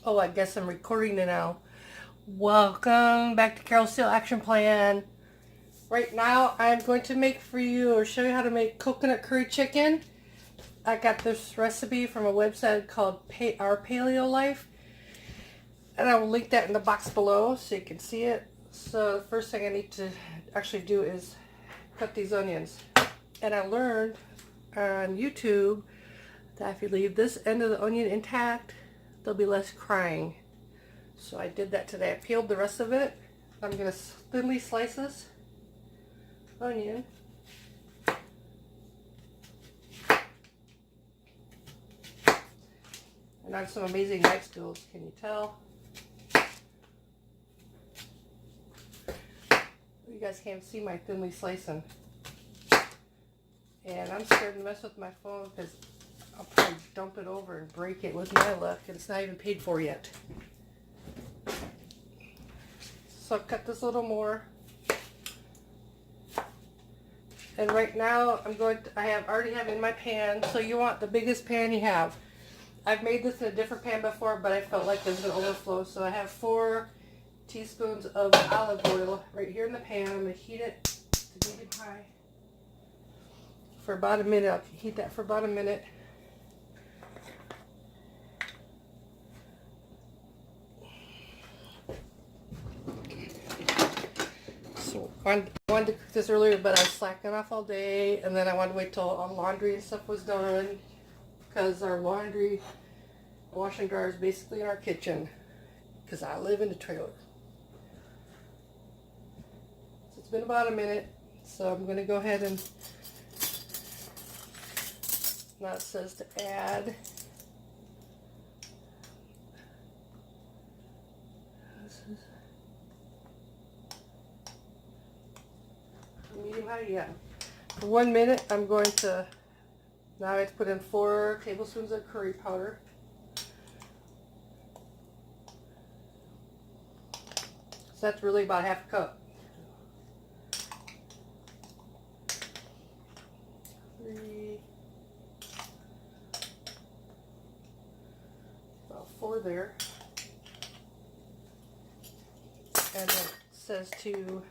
Oh, I guess I'm recording it now. Welcome back to Carol Steele Action Plan. Right now, I'm going to make for you or show you how to make coconut curry chicken. I got this recipe from a website called Our Paleo Life, and I will link that in the box below so you can see it. So the first thing I need to actually do is cut these onions. And I learned on YouTube that if you leave this end of the onion intact, there'll be less crying. So I did that today. I peeled the rest of it. I'm going to thinly slice this onion. And I have some amazing knife skills, can you tell? You guys can't see my thinly slicing. And I'm scared to mess with my phone because I'll probably dump it over and break it with my luck, and it's not even paid for yet. So I'll cut this a little more. And right now I already have in my pan, so you want the biggest pan you have. I've made this in a different pan before, but I felt like it was going to overflow. So I have 4 teaspoons of olive oil right here in the pan. I'm going to heat it to medium high for about a minute. I'll heat that for about a minute. So I wanted to cook this earlier, but I was slacking off all day, and then I wanted to wait till all the laundry and stuff was done because our laundry wash and dryer is basically in our kitchen because I live in the trailer. So it's been about a minute, so I'm going to go ahead and now it says to add medium high, yeah. For 1 minute, I'm going to, now I have to put in 4 tablespoons of curry powder. So that's really about half a cup. 3, about 4 there. And then it says to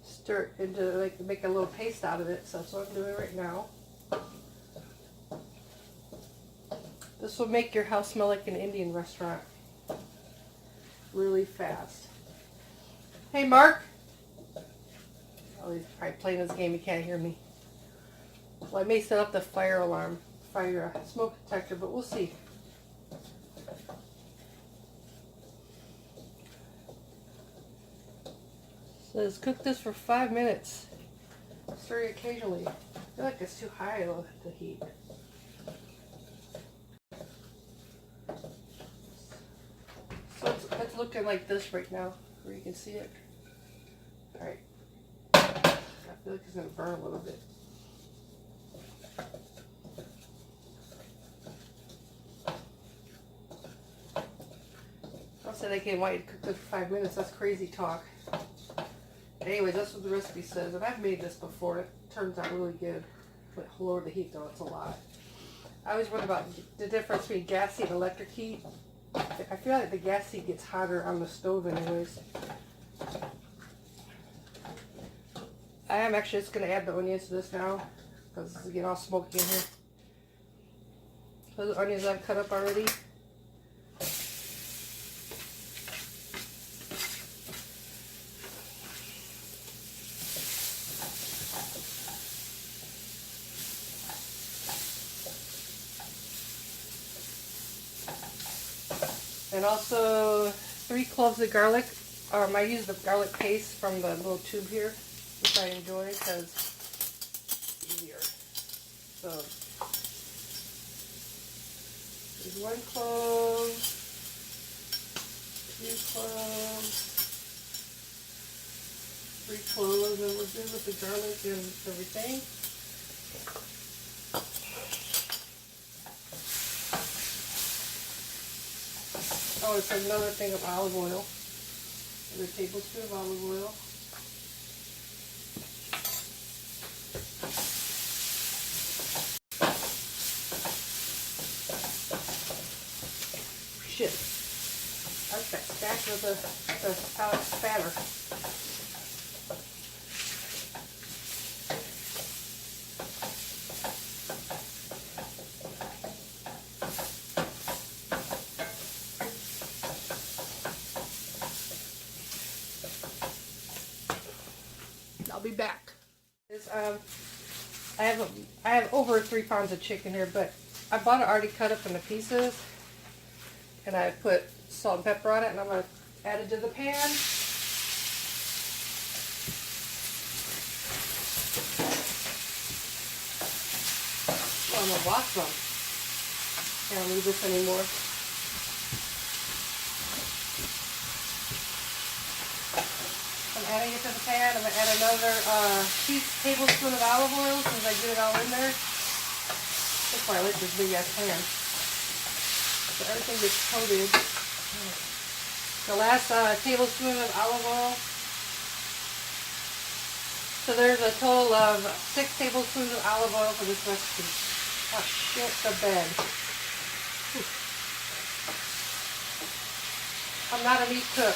stir it into, like, make a little paste out of it. So that's what I'm doing right now. This will make your house smell like an Indian restaurant really fast. Hey, Mark. Oh, he's probably playing this game. He can't hear me. Well, I may set up the fire alarm, smoke detector, but we'll see. Says cook this for 5 minutes. Stir it occasionally. I feel like it's too high the heat. So it's looking like this right now, where you can see it. Alright. I feel like it's going to burn a little bit. I said I can't want you to cook this for 5 minutes. That's crazy talk. Anyways, that's what the recipe says, and I've made this before. It turns out really good. But lower the heat though, it's a lot. I always wonder about the difference between gas heat and electric heat. I feel like the gas heat gets hotter on the stove anyways. I am actually just going to add the onions to this now, because it's getting all smoky in here. Those onions I've cut up already. And also 3 cloves of garlic. I use the garlic paste from the little tube here, which I enjoy because it's easier. So there's 1 clove, 2 cloves, 3 cloves, and we're good with the garlic and everything. Oh, it's another thing of olive oil. Another tablespoon of olive oil. with the Alex batter. I'll be back. I have over 3 pounds of chicken here, but I bought it already cut up into pieces, and I put salt and pepper on it, and I'm going to add it to the pan. Oh, I'm going to wash some. I don't need this anymore. I'm adding it to the pan. I'm going to add another tablespoon of olive oil since I get it all in there. That's why I like this big ass pan. So everything gets coated. The last tablespoon of olive oil. So there's a total of 6 tablespoons of olive oil for this recipe. Oh shit, the bed. Whew. I'm not a meat cook.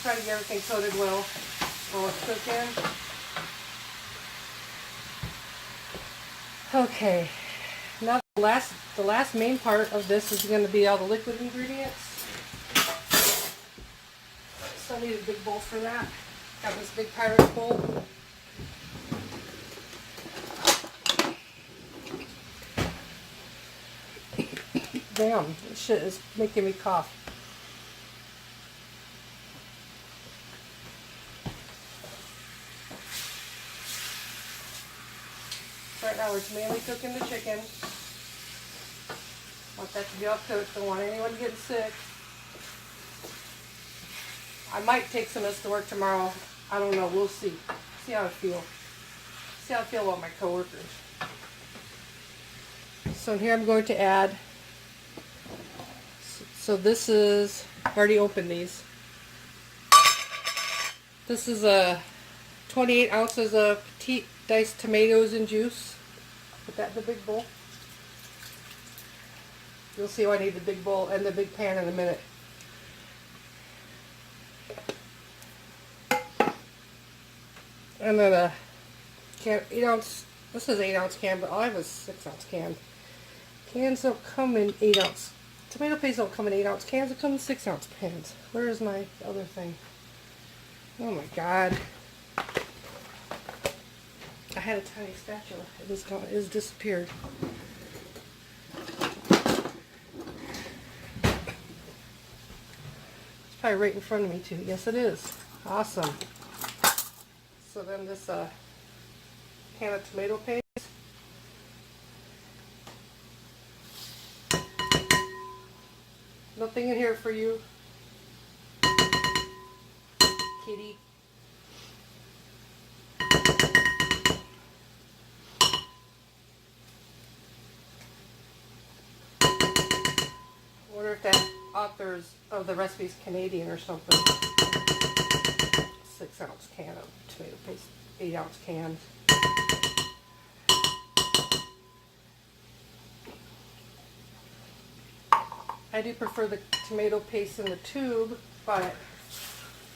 Try to get everything coated well while it's cooking. Okay, now the last main part of this is going to be all the liquid ingredients. So I need a big bowl for that. Got this big Pyrex bowl. Damn, this shit is making me cough. Right now we're mainly cooking the chicken. Want that to be all cooked. Don't want anyone getting sick. I might take some of this to work tomorrow. I don't know. We'll see. See how I feel. See how I feel about my coworkers. So here I'm going to add. So this is, I've already opened these. This is 28 ounces of petite diced tomatoes and juice. Put that in the big bowl. You'll see why I need the big bowl and the big pan in a minute. And then a 8 ounce, this is 8 ounce can, but I have a 6 ounce can. Cans don't come in 8 ounce. Tomato paste don't come in 8 ounce cans, it comes in 6 ounce pans. Where is my other thing? Oh my god. I had a tiny spatula. It was gone. It has disappeared. It's probably right in front of me too. Yes, it is. Awesome. So then this can of tomato paste. Nothing in here for you, kitty. I wonder if that authors of the recipe is Canadian or something. 6 ounce can of tomato paste, 8 ounce cans. I do prefer the tomato paste in the tube, but you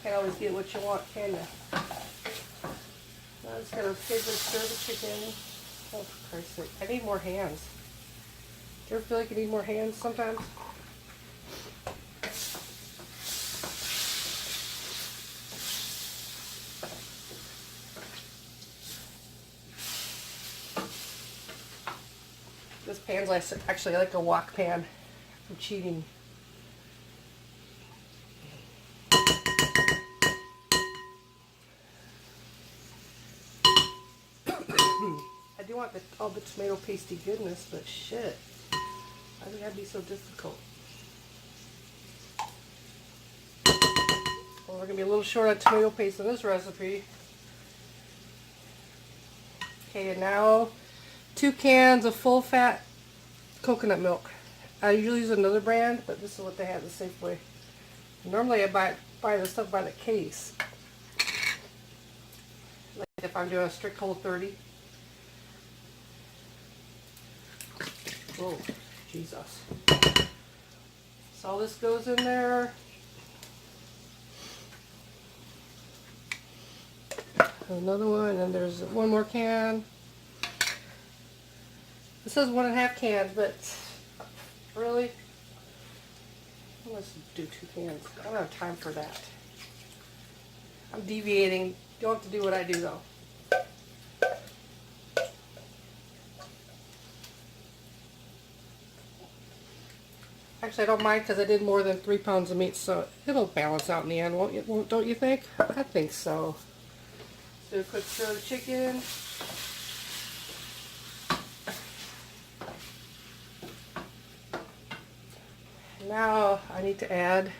can't always get what you want, can you? I'm just going to stir the chicken. Oh, for Christ's sake. I need more hands. Do you ever feel like you need more hands sometimes? This pan's actually like a wok pan. I'm cheating. I do want all the tomato pasty goodness, but shit. Why would that be so difficult? Well, we're going to be a little short on tomato paste in this recipe. Okay, and now 2 cans of full fat coconut milk. I usually use another brand, but this is what they have at Safeway. Normally I buy this stuff by the case. I'm doing a strict Whole30. Oh, Jesus. So all this goes in there. Another one, and there's one more can. This says 1.5 cans, but really, let's do 2 cans. I don't have time for that. I'm deviating. You don't have to do what I do though. Actually, I don't mind because I did more than 3 pounds of meat, so it'll balance out in the end, won't you? Don't you think? I think so. Let's do a quick stir of the chicken. Now I need to add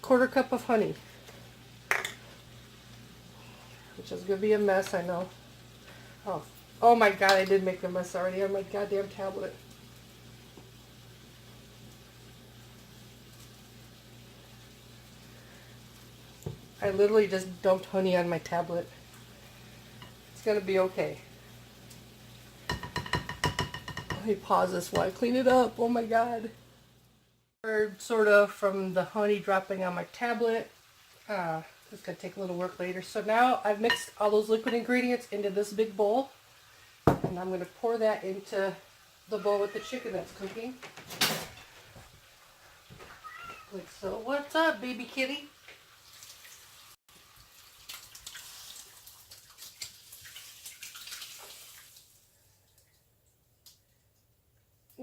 1/4 cup of honey, which is going to be a mess, I know. Oh my God, I did make a mess already on my goddamn tablet. I literally just dumped honey on my tablet. It's going to be okay. Let me pause this while I clean it up. Oh my God. Sort of from the honey dropping on my tablet. It's going to take a little work later. So now I've mixed all those liquid ingredients into this big bowl. And I'm going to pour that into the bowl with the chicken that's cooking. Like so. What's up, baby kitty?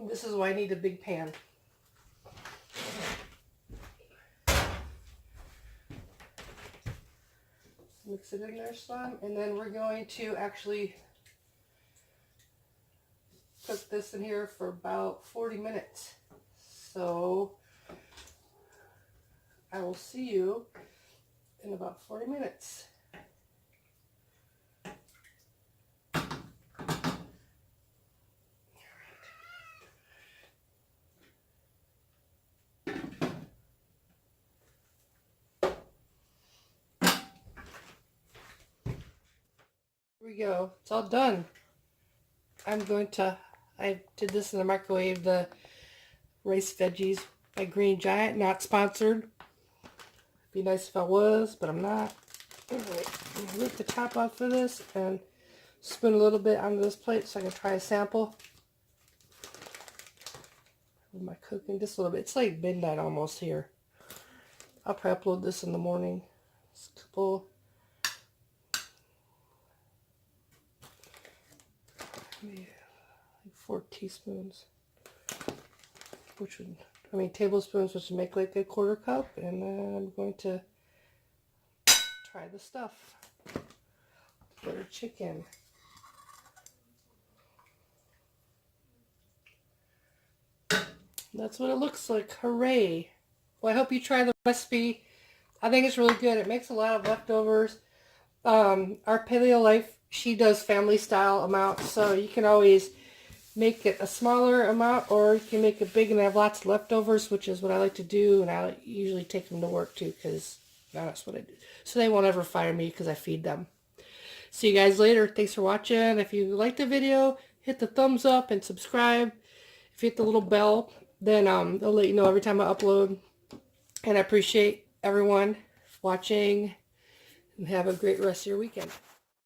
This is why I need a big pan. Mix it in there some, and then we're going to actually cook this in here for about 40 minutes. So I will see you in about 40 minutes. Here we go. It's all done. I did this in the microwave, the rice veggies by Green Giant, not sponsored. Be nice if I was, but I'm not. Alright, rip the top off of this and spoon a little bit onto this plate so I can try a sample. Am I cooking just a little bit? It's like midnight almost here. I'll probably upload this in the morning. Just a couple. Like 4 teaspoons, tablespoons, which would make like a 1/4 cup, and then I'm going to try the stuff. Butter chicken. That's what it looks like. Hooray! Well, I hope you try the recipe. I think it's really good. It makes a lot of leftovers. Our Paleo Life, she does family style amounts, so you can always make it a smaller amount, or you can make it big and have lots of leftovers, which is what I like to do, and I usually take them to work too, because that's what I do. So they won't ever fire me because I feed them. See you guys later. Thanks for watching. If you liked the video, hit the thumbs up and subscribe. If you hit the little bell, then they'll let you know every time I upload. And I appreciate everyone watching, and have a great rest of your weekend.